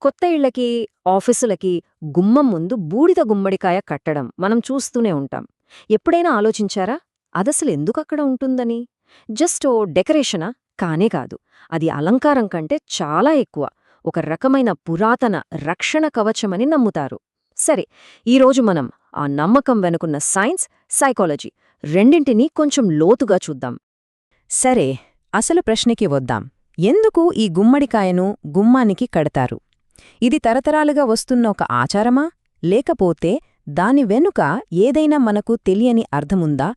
కొత్త ఇళ్లకి, ఆఫీసులకి గుమ్మం ముందు బూడిద గుమ్మడికాయ కట్టడం మనం చూస్తూనే ఉంటాం. ఎప్పుడైనా ఆలోచించారా? అదసలు ఎందుకక్కడ ఉంటుందని? జస్ట్ ఓ డెకరేషనా? కానే కాదు. అది అలంకారం కంటే చాలా ఎక్కువ. ఒక రకమైన పురాతన రక్షణ కవచమని నమ్ముతారు. సరే, ఈరోజు మనం ఆ నమ్మకం వెనుకున్న సైన్స్, సైకాలజీ రెండింటినీ కొంచెం లోతుగా చూద్దాం. సరే, అసలు ప్రశ్నకి వద్దాం. ఎందుకు ఈ గుమ్మడికాయను గుమ్మానికి కడతారు? ఇది తరతరాలుగా వస్తున్న ఒక ఆచారమా, లేకపోతే దాని వెనుక ఏదైనా మనకు తెలియని అర్థముందా?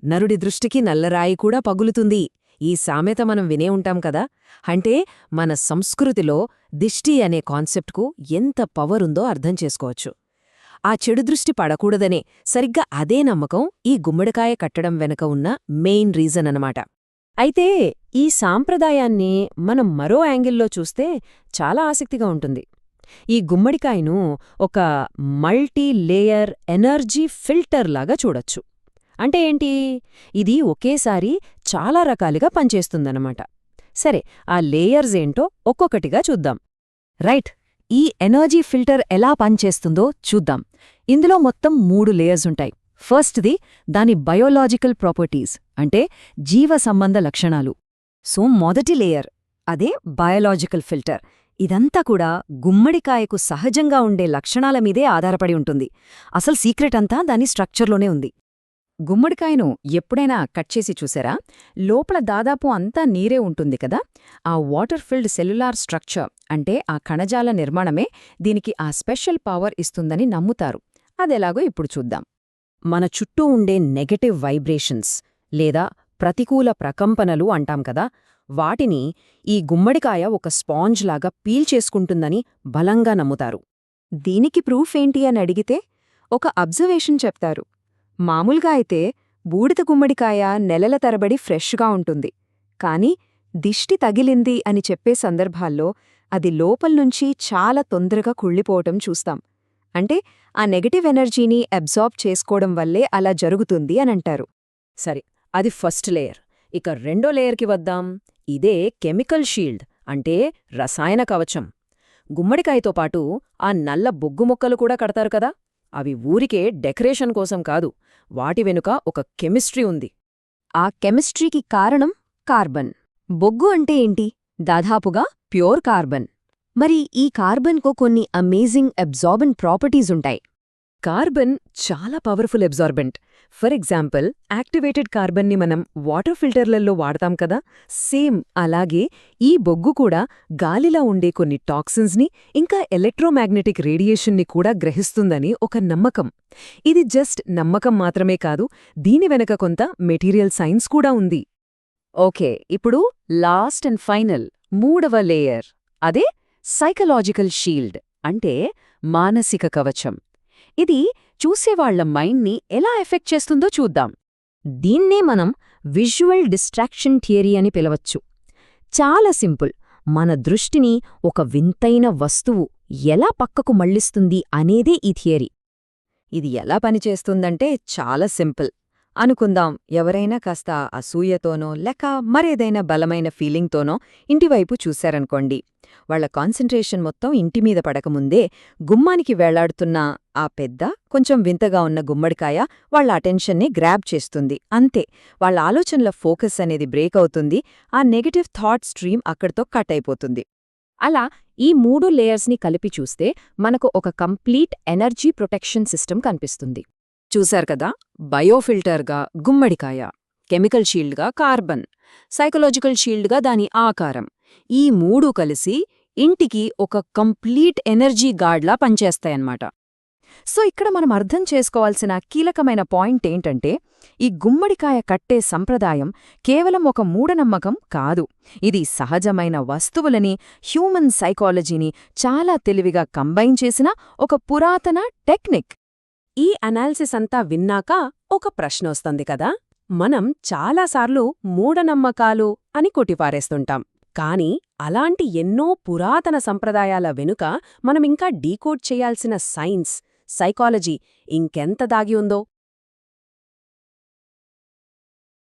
నరుడి దృష్టికి నల్లరాయి కూడా పగులుతుంది. ఈ సామెత మనం వినే ఉంటాం కదా. అంటే మన సంస్కృతిలో దిష్టి అనే కాన్సెప్ట్కు ఎంత పవరుందో అర్థం చేసుకోవచ్చు. ఆ చెడు దృష్టి పడకూడదనే సరిగ్గా అదే నమ్మకం ఈ గుమ్మడికాయ కట్టడం వెనక ఉన్న మెయిన్ రీజన్ అన్నమాట. అయితే ఈ సాంప్రదాయాన్ని మనం మరో యాంగిల్లో చూస్తే చాలా ఆసక్తిగా ఉంటుంది. ఈ గుమ్మడికాయను ఒక మల్టీ లేయర్ ఎనర్జీ ఫిల్టర్ లాగా చూడొచ్చు. అంటే ఏంటి? ఇది ఒకేసారి చాలా రకాలుగా పనిచేస్తుందన్నమాట. సరే, ఆ లేయర్స్ ఏంటో ఒక్కొక్కటిగా చూద్దాం. రైట్, ఈ ఎనర్జీ ఫిల్టర్ ఎలా పనిచేస్తుందో చూద్దాం. ఇందులో మొత్తం 3 లేయర్స్ ఉంటాయి. ఫస్ట్ది దాని బయోలాజికల్ ప్రాపర్టీస్, అంటే జీవ సంబంధ లక్షణాలు. సో మొదటి లేయర్ అదే బయోలాజికల్ ఫిల్టర్. ఇదంతా కూడా గుమ్మడికాయకు సహజంగా ఉండే లక్షణాల మీదే ఆధారపడి ఉంటుంది. అసలు సీక్రెట్ అంతా దాని స్ట్రక్చర్లోనే ఉంది. గుమ్మడికాయను ఎప్పుడైనా కట్ చేసి చూసారా? లోపల దాదాపు అంతా నీరే ఉంటుంది కదా. ఆ వాటర్ ఫిల్డ్ సెల్యులార్ స్ట్రక్చర్, అంటే ఆ కణజాల నిర్మాణమే దీనికి ఆ స్పెషల్ పవర్ ఇస్తుందని నమ్ముతారు. అదెలాగో ఇప్పుడు చూద్దాం. మన చుట్టూ ఉండే నెగటివ్ వైబ్రేషన్స్ లేదా ప్రతికూల ప్రకంపనలు అంటాం కదా, వాటిని ఈ గుమ్మడికాయ ఒక స్పాంజ్ లాగా పీల్చేసుకుంటుందని బలంగా నమ్ముతారు. దీనికి ప్రూఫ్ ఏంటి అని అడిగితే ఒక అబ్జర్వేషన్ చెప్తారు. మామూలుగా అయితే బూడిద గుమ్మడికాయ నెలల తరబడి ఫ్రెష్గా ఉంటుంది. కాని దిష్టి తగిలింది అని చెప్పే సందర్భాల్లో అది లోపల్నుంచి చాలా తొందరగా కుళ్ళిపోవటం చూస్తాం. అంటే ఆ నెగటివ్ ఎనర్జీని అబ్జార్బ్ చేసుకోవడం వల్లే అలా జరుగుతుంది అనంటారు. సరే, అది ఫస్ట్ లేయర్. ఇక రెండో లేయర్కి వద్దాం. ఇదే కెమికల్ షీల్డ్, అంటే రసాయన కవచం. గుమ్మడికాయతో పాటు ఆ నల్ల బొగ్గు మొక్కలు కూడా కడతారు కదా. అవి ఊరికే డెకరేషన్ కోసం కాదు, వాటి వెనుక ఒక కెమిస్ట్రీ ఉంది. ఆ కెమిస్ట్రీకి కారణం కార్బన్. బొగ్గు అంటే ఏంటి? దాదాపుగా ప్యూర్ కార్బన్. మరి ఈ కార్బన్కు కొన్ని అమేజింగ్ అబ్జార్బెంట్ ప్రాపర్టీసుంటాయి. కార్బన్ చాలా powerful absorbent. For example, activated కార్బన్ని మనం వాటర్ ఫిల్టర్లలో వాడతాం కదా, సేమ్ అలాగే ఈ బొగ్గు కూడా గాలిలో ఉండే కొన్ని టాక్సిన్స్ని, ఇంకా ఎలక్ట్రోమాగ్నెటిక్ రేడియేషన్ని కూడా గ్రహిస్తుందని ఒక నమ్మకం. ఇది జస్ట్ నమ్మకం మాత్రమే కాదు, దీని వెనక కొంత మెటీరియల్ సైన్స్ కూడా ఉంది. ఓకే, ఇప్పుడు లాస్ట్ అండ్ ఫైనల్ మూడవ లేయర్, అదే సైకలాజికల్ షీల్డ్, అంటే మానసిక కవచం. ఇది చూసేవాళ్ల మైండ్ని ఎలా ఎఫెక్ట్ చేస్తుందో చూద్దాం. దీన్నే మనం విజువల్ డిస్ట్రాక్షన్ థియరీ అని పిలవచ్చు. చాలా సింపుల్. మన దృష్టిని ఒక వింతైన వస్తువు ఎలా పక్కకు మళ్లిస్తుంది అనేదే ఈ థియరీ. ఇది ఎలా పనిచేస్తుందంటే చాలా సింపుల్. అనుకుందాం, ఎవరైనా కాస్త అసూయతోనో లేక మరేదైనా బలమైన ఫీలింగ్తోనో ఇంటివైపు చూశారనుకోండి. వాళ్ల కాన్సంట్రేషన్ మొత్తం ఇంటిమీద పడకముందే గుమ్మానికి వేలాడుతున్న ఆ పెద్ద, కొంచెం వింతగా ఉన్న గుమ్మడికాయ వాళ్ల అటెన్షన్ని గ్రాబ్ చేస్తుంది. అంతే, వాళ్ల ఆలోచనల ఫోకస్ అనేది బ్రేక్ అవుతుంది. ఆ నెగటివ్ థాట్ స్ట్రీమ్ అక్కడితో కట్ అయిపోతుంది. అలా ఈ 3 లేయర్స్ని కలిపి చూస్తే మనకు ఒక కంప్లీట్ ఎనర్జీ ప్రొటెక్షన్ సిస్టమ్ కనిపిస్తుంది. చూశారు కదా, బయోఫిల్టర్గా గుమ్మడికాయ, కెమికల్ షీల్డ్గా కార్బన్, సైకలాజికల్ షీల్డ్గా దాని ఆకారం. ఈ 3 కలిసి ఇంటికి ఒక కంప్లీట్ ఎనర్జీ గార్డ్లా పనిచేస్తాయన్నమాట. సో ఇక్కడ మనం అర్థం చేసుకోవాల్సిన కీలకమైన పాయింట్ ఏంటంటే, ఈ గుమ్మడికాయ కట్టే సంప్రదాయం కేవలం ఒక మూఢనమ్మకం కాదు. ఇది సహజమైన వస్తువులని, హ్యూమన్ సైకాలజీని చాలా తెలివిగా కంబైన్ చేసిన ఒక పురాతన టెక్నిక్. ఈ అనాలిసిస్ అంతా విన్నాక ఒక ప్రశ్న వస్తుంది కదా. మనం చాలాసార్లు మూఢనమ్మకాలు అని కొట్టిపారేస్తుంటాం. కానీ అలాంటి ఎన్నో పురాతన సంప్రదాయాల వెనుక మనమింకా డీకోడ్ చేయాల్సిన సైన్స్, సైకాలజీ ఇంకెంత దాగి ఉందో